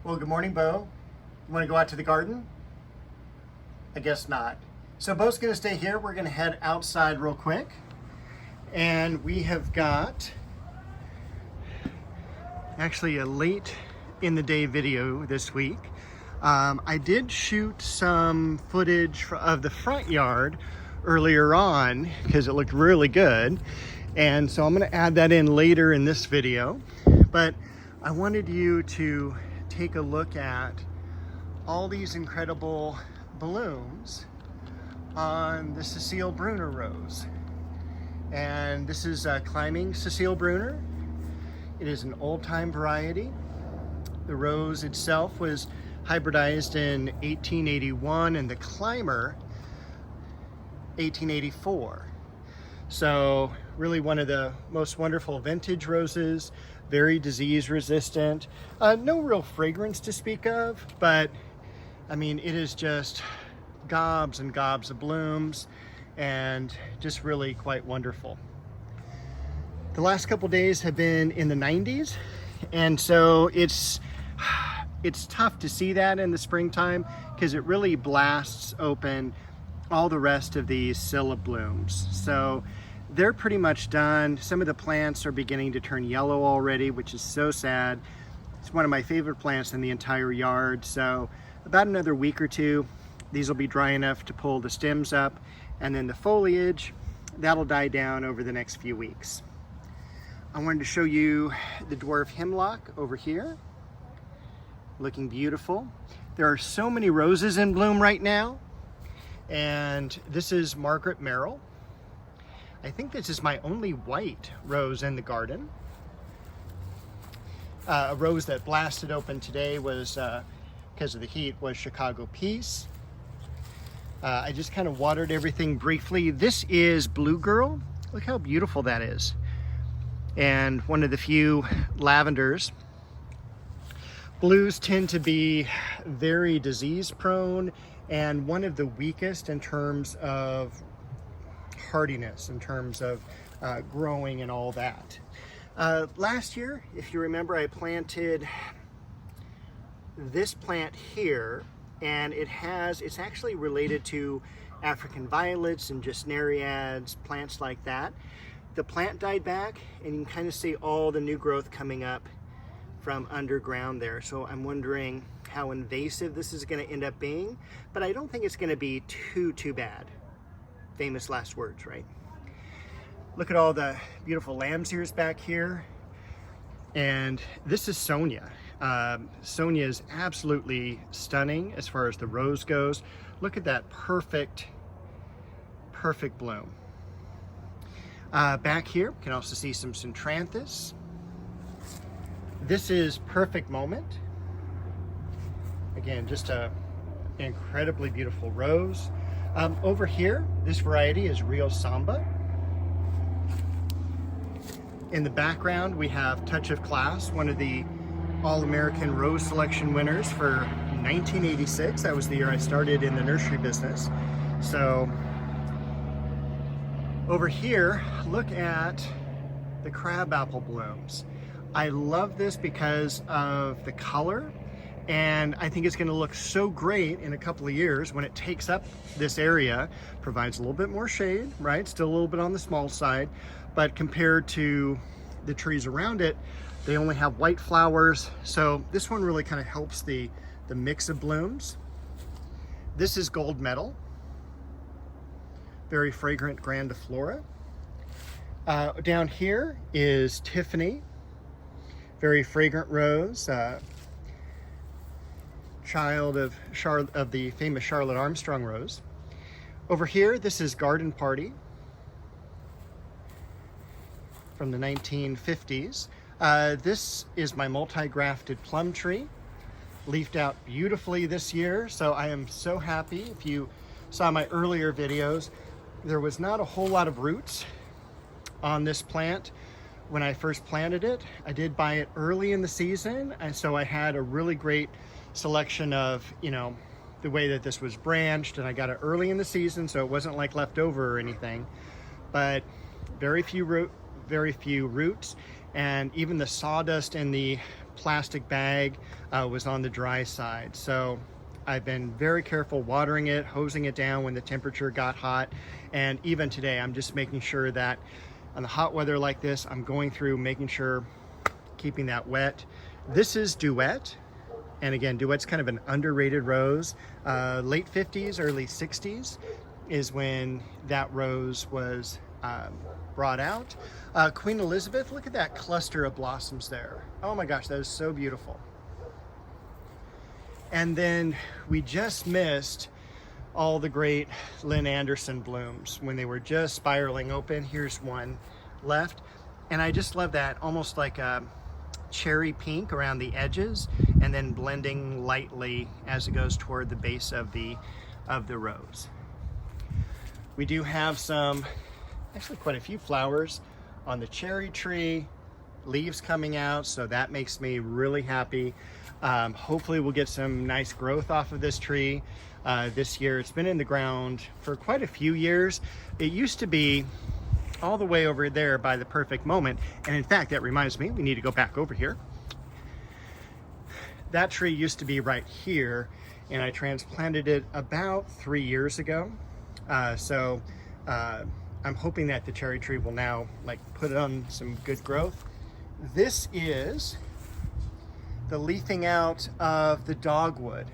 Well, good morning, Bo. You want to go out to the garden? I guess not. So Bo's going to stay here. We're going to head outside real quick. And we have got actually a late in the day video this week. I did shoot some footage of the front yard earlier on because it looked really good. And so I'm going to add that in later in this video. But I wanted you to take a look at all these incredible blooms on the Cecile Bruner rose. And this is climbing Cecile Bruner. It is an old-time variety. The rose itself was hybridized in 1881 and the climber 1884. So really one of the most wonderful vintage roses, very disease resistant. No real fragrance to speak of, but I mean, it is just gobs and gobs of blooms and just really quite wonderful. The last couple days have been in the 90s, and so it's tough to see that in the springtime because it really blasts open all the rest of these scilla blooms. So they're pretty much done. Some of the plants are beginning to turn yellow already, which is so sad. It's one of my favorite plants in the entire yard. So about another week or two, these will be dry enough to pull the stems up, and then the foliage, that'll die down over the next few weeks. I wanted to show you the dwarf hemlock over here, looking beautiful. There are so many roses in bloom right now, and this is Margaret Merrill. I think this is my only white rose in the garden. A rose that blasted open today was, because of the heat, was Chicago Peace. I just kind of watered everything briefly. This is Blue Girl. Look how beautiful that is. And one of the few lavenders. Blues tend to be very disease prone and one of the weakest in terms of hardiness, in terms of growing and all that. Last year, if you remember, I planted this plant here, and it's actually related to African violets and gesneriads, plants like that. The plant died back, and you can kind of see all the new growth coming up from underground there. So I'm wondering how invasive this is going to end up being, but I don't think it's going to be too bad. Famous last words, right? Look at all the beautiful lamb's ears back here. And this is Sonia. Sonia is absolutely stunning as far as the rose goes. Look at that perfect bloom. Back here, you can also see some Centranthus. This is Perfect Moment. Again, just an incredibly beautiful rose. Over here, this variety is Real Samba. In the background, we have Touch of Class, one of the All-American Rose Selection winners for 1986. That was the year I started in the nursery business. So over here, look at the crabapple blooms. I love this because of the color, and I think it's going to look so great in a couple of years when it takes up this area, provides a little bit more shade, right? Still a little bit on the small side, but compared to the trees around it, they only have white flowers. So this one really kind of helps the mix of blooms. This is Gold Medal, very fragrant grandiflora. Down here is Tiffany, very fragrant rose, child of the famous Charlotte Armstrong rose. Over here, this is Garden Party from the 1950s. This is my multi-grafted plum tree, leafed out beautifully this year. So I am so happy. If you saw my earlier videos, there was not a whole lot of roots on this plant when I first planted it. I did buy it early in the season, and so I had a really great selection of, the way that this was branched, and I got it early in the season, so it wasn't like leftover or anything. But very few roots, and even the sawdust in the plastic bag was on the dry side. So I've been very careful watering it, hosing it down when the temperature got hot. And even today, I'm just making sure that on the hot weather like this, I'm going through making sure, keeping that wet. This is Duet. And again, Duet's kind of an underrated rose. Late 50s, early 60s is when that rose was brought out. Queen Elizabeth, look at that cluster of blossoms there. Oh my gosh, that is so beautiful. And then we just missed all the great Lynn Anderson blooms when they were just spiraling open. Here's one left. And I just love that, almost like a cherry pink around the edges and then blending lightly as it goes toward the base of the rose. We do have some, actually quite a few flowers on the cherry tree, leaves coming out, so that makes me really happy. Hopefully we'll get some nice growth off of this tree this year. It's been in the ground for quite a few years. It used to be all the way over there by the Perfect Moment, and in fact, that reminds me, we need to go back over here. That tree used to be right here, and I transplanted it about 3 years ago. So I'm hoping that the cherry tree will now put it on some good growth. This is the leafing out of the dogwood.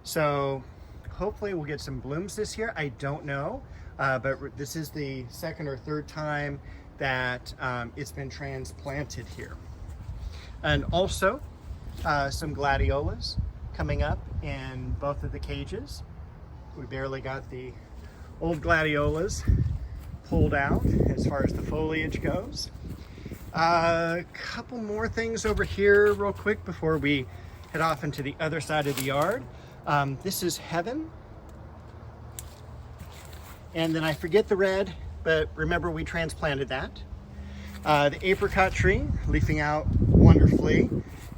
So hopefully we'll get some blooms this year. I don't know, but this is the second or third time that it's been transplanted here. And also some gladiolas coming up in both of the cages. We barely got the old gladiolas pulled out as far as the foliage goes. A couple more things over here real quick before we head off into the other side of the yard. This is Heaven. And then I forget the red, but remember we transplanted that. The apricot tree leafing out wonderfully,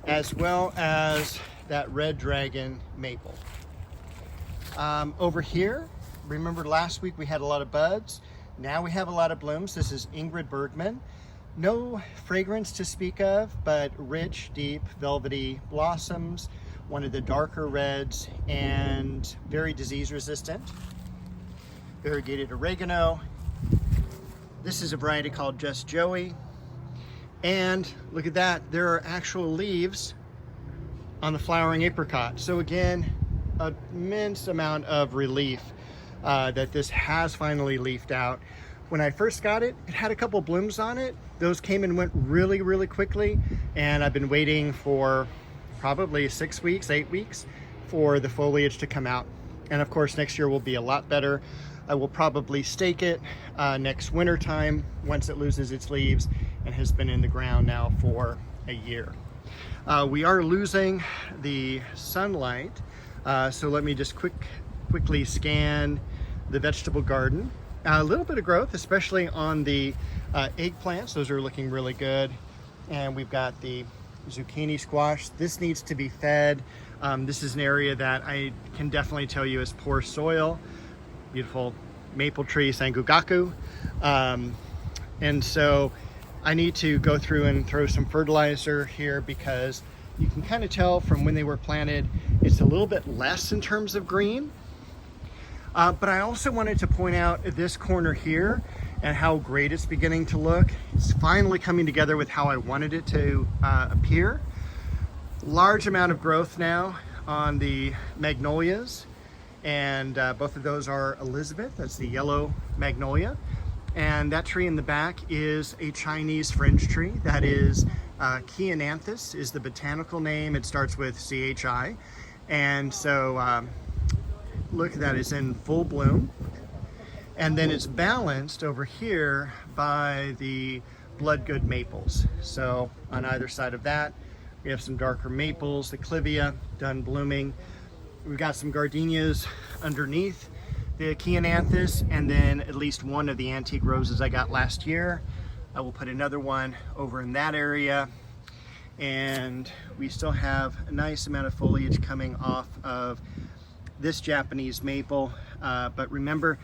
as well as that red dragon maple. Over here, remember last week we had a lot of buds. Now we have a lot of blooms. This is Ingrid Bergman. No fragrance to speak of, but rich, deep, velvety blossoms, one of the darker reds, and very disease resistant. Variegated oregano. This is a variety called Just Joey. And look at that, there are actual leaves on the flowering apricot. So again, an immense amount of relief that this has finally leafed out. When I first got it, it had a couple blooms on it. Those came and went really, really quickly. And I've been waiting for probably 6 weeks, 8 weeks for the foliage to come out. And of course, next year will be a lot better. I will probably stake it next winter time once it loses its leaves and has been in the ground now for a year. We are losing the sunlight. So let me just quickly scan the vegetable garden. A little bit of growth, especially on the eggplants. Those are looking really good. And we've got the zucchini squash. This needs to be fed. This is an area that I can definitely tell you is poor soil. Beautiful maple tree, Sangugaku. And so I need to go through and throw some fertilizer here because you can kind of tell from when they were planted, it's a little bit less in terms of green. But I also wanted to point out this corner here and how great it's beginning to look. It's finally coming together with how I wanted it to appear. Large amount of growth now on the magnolias, and both of those are Elizabeth. That's the yellow magnolia. And that tree in the back is a Chinese fringe tree. That is Chiananthus is the botanical name. It starts with CHI. And so look, that is in full bloom. And then it's balanced over here by the bloodgood maples. So on either side of that, we have some darker maples, the clivia done blooming. We've got some gardenias underneath the Chiananthus, and then at least one of the antique roses I got last year. I will put another one over in that area. And we still have a nice amount of foliage coming off of this Japanese maple. But remember,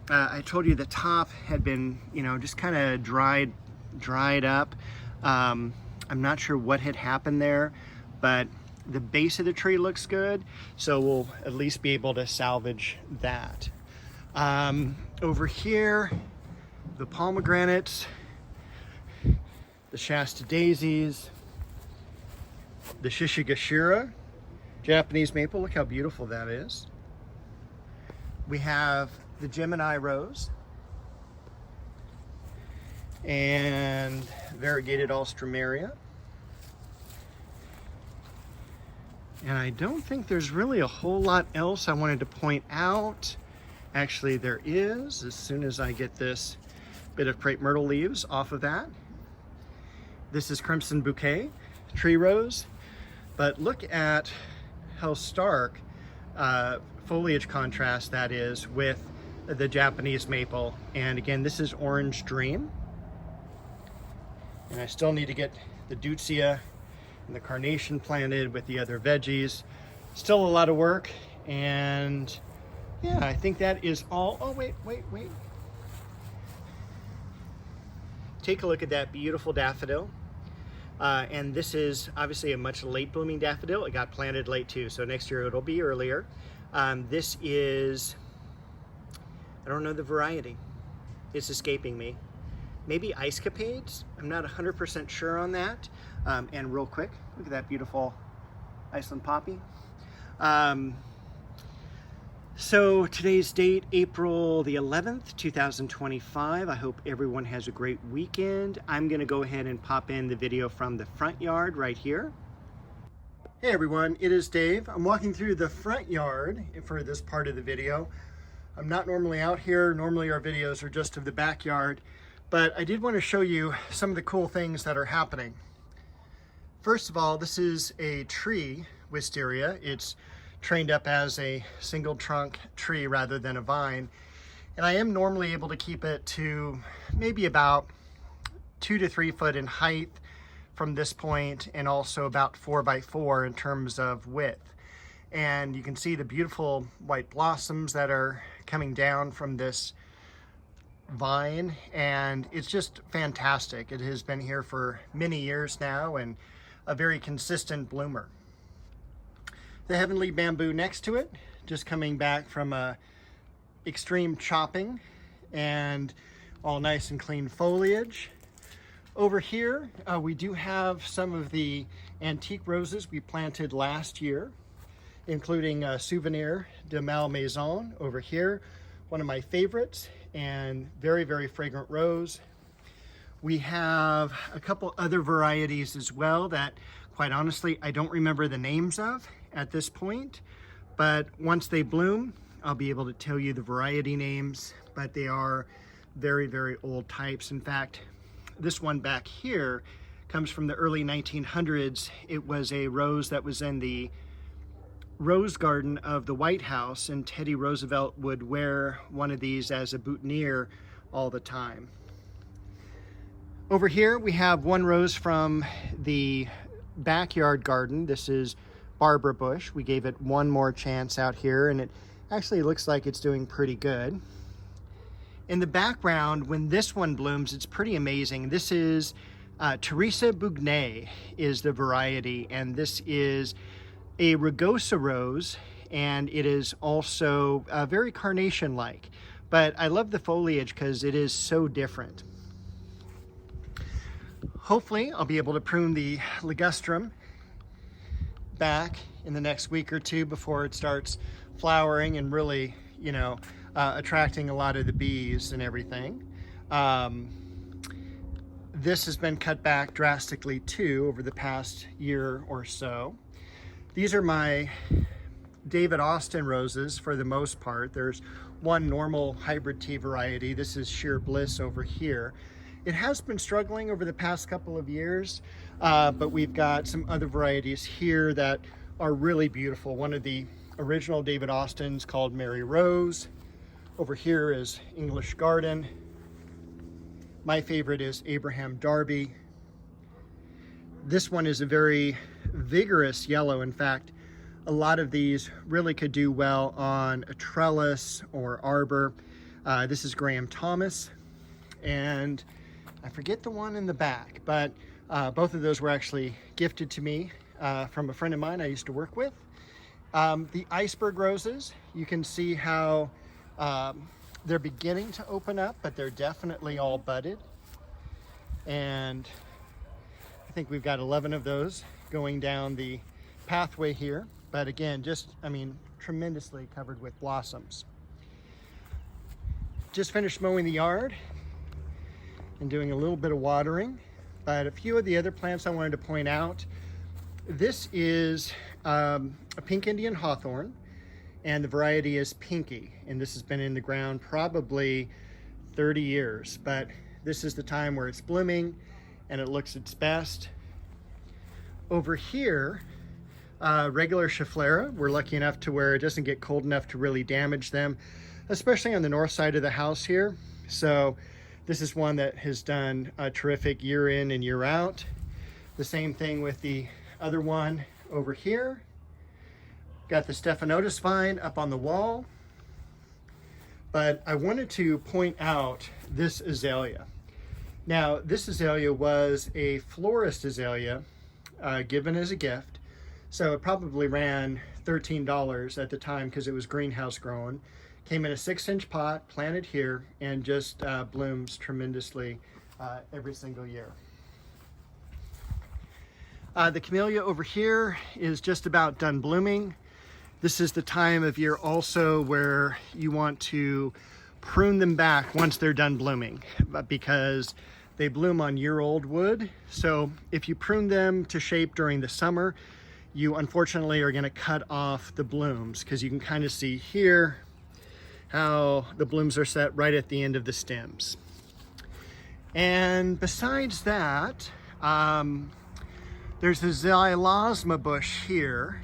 I told you the top had been, just kind of dried up. I I'm not sure what had happened there, but the base of the tree looks good, so we'll at least be able to salvage that. Over here, the pomegranates, the Shasta daisies, the Shishigashira, Japanese maple. Look how beautiful that is. We have the Gemini rose and variegated alstroemeria. And I don't think there's really a whole lot else I wanted to point out. Actually, there is, as soon as I get this bit of crepe myrtle leaves off of that. This is Crimson Bouquet, tree rose. But look at how stark foliage contrast that is with the Japanese maple. And again, this is Orange Dream. And I still need to get the Deutzia and the carnation planted with the other veggies. Still a lot of work, and yeah, I think that is all. Oh, wait. Take a look at that beautiful daffodil. And this is obviously a much late blooming daffodil. It got planted late too, so next year it'll be earlier. This is, I don't know the variety. It's escaping me. Maybe Ice Capades? I'm not 100% sure on that. And real quick, look at that beautiful Iceland poppy. So today's date, April the 11th, 2025. I hope everyone has a great weekend. I'm gonna go ahead and pop in the video from the front yard right here. Hey everyone, it is Dave. I'm walking through the front yard for this part of the video. I'm not normally out here. Normally our videos are just of the backyard, but I did want to show you some of the cool things that are happening. First of all, this is a tree wisteria. It's trained up as a single trunk tree rather than a vine. And I am normally able to keep it to maybe about 2 to 3 foot in height from this point, and also about 4 by 4 in terms of width. And you can see the beautiful white blossoms that are coming down from this vine, and it's just fantastic. It has been here for many years now and a very consistent bloomer. The heavenly bamboo next to it, just coming back from a extreme chopping and all nice and clean foliage. Over here, we do have some of the antique roses we planted last year, including Souvenir de Malmaison over here, one of my favorites, and very, very fragrant rose. We have a couple other varieties as well that, quite honestly, I don't remember the names of at this point, but once they bloom, I'll be able to tell you the variety names, but they are very, very old types. In fact, this one back here comes from the early 1900s. It was a rose that was in the rose garden of the White House, and Teddy Roosevelt would wear one of these as a boutonniere all the time. Over here we have one rose from the backyard garden. This is Barbara Bush. We gave it one more chance out here, and it actually looks like it's doing pretty good. In the background, when this one blooms, it's pretty amazing. This is Teresa Bugnet is the variety, and this is a rugosa rose, and it is also very carnation-like. But I love the foliage because it is so different. Hopefully, I'll be able to prune the ligustrum back in the next week or two before it starts flowering and really, you know, attracting a lot of the bees and everything. This has been cut back drastically too over the past year or so. These are my David Austin roses for the most part. There's one normal hybrid tea variety. This is Sheer Bliss over here. It has been struggling over the past couple of years, but we've got some other varieties here that are really beautiful. One of the original David Austins called Mary Rose. Over here is English Garden. My favorite is Abraham Darby. This one is a very vigorous yellow. In fact, a lot of these really could do well on a trellis or arbor. This is Graham Thomas, and I forget the one in the back, but Both of those were actually gifted to me from a friend of mine I used to work with. The iceberg roses, you can see how they're beginning to open up, but they're definitely all budded. And I think we've got 11 of those going down the pathway here. But again, just, I mean, tremendously covered with blossoms. Just finished mowing the yard and doing a little bit of watering. But a few of the other plants I wanted to point out. This is a pink Indian hawthorn, and the variety is Pinky. And this has been in the ground probably 30 years, but this is the time where it's blooming and it looks its best. Over here, regular Schefflera. We're lucky enough to where it doesn't get cold enough to really damage them, especially on the north side of the house here. So this is one that has done a terrific year in and year out. The same thing with the other one over here. Got the Stephanotis vine up on the wall. But I wanted to point out this azalea. Now, this azalea was a florist azalea given as a gift. So it probably ran $13 at the time because it was greenhouse grown. Came in a 6-inch pot, planted here, and just blooms tremendously every single year. The camellia over here is just about done blooming. This is the time of year also where you want to prune them back once they're done blooming, because they bloom on year-old wood. So if you prune them to shape during the summer, you unfortunately are going to cut off the blooms, because you can kind of see here how the blooms are set right at the end of the stems. And besides that, there's the xylosma bush here.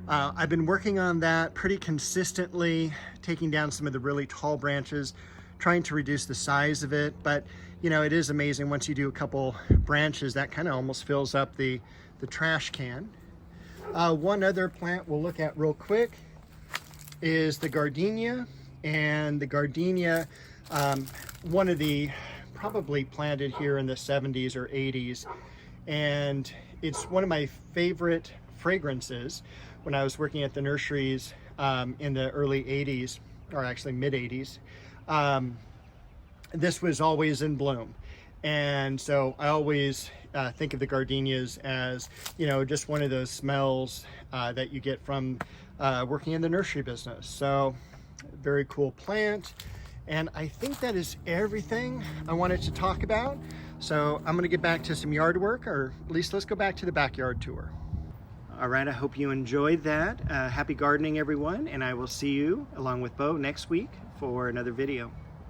I've been working on that pretty consistently, taking down some of the really tall branches, trying to reduce the size of it. But you know, it is amazing once you do a couple branches, that kind of almost fills up the trash can. One other plant we'll look at real quick is the gardenia. And the gardenia, one of the probably planted here in the 70s or 80s. And it's one of my favorite fragrances when I was working at the nurseries in the early 80s, or actually mid 80s. This was always in bloom. And so I always think of the gardenias as, you know, just one of those smells that you get from working in the nursery business. So very cool plant. And I think that is everything I wanted to talk about. So I'm gonna get back to some yard work, or at least let's go back to the backyard tour. All right, I hope you enjoyed that. Happy gardening, everyone, and I will see you along with Bo next week for another video.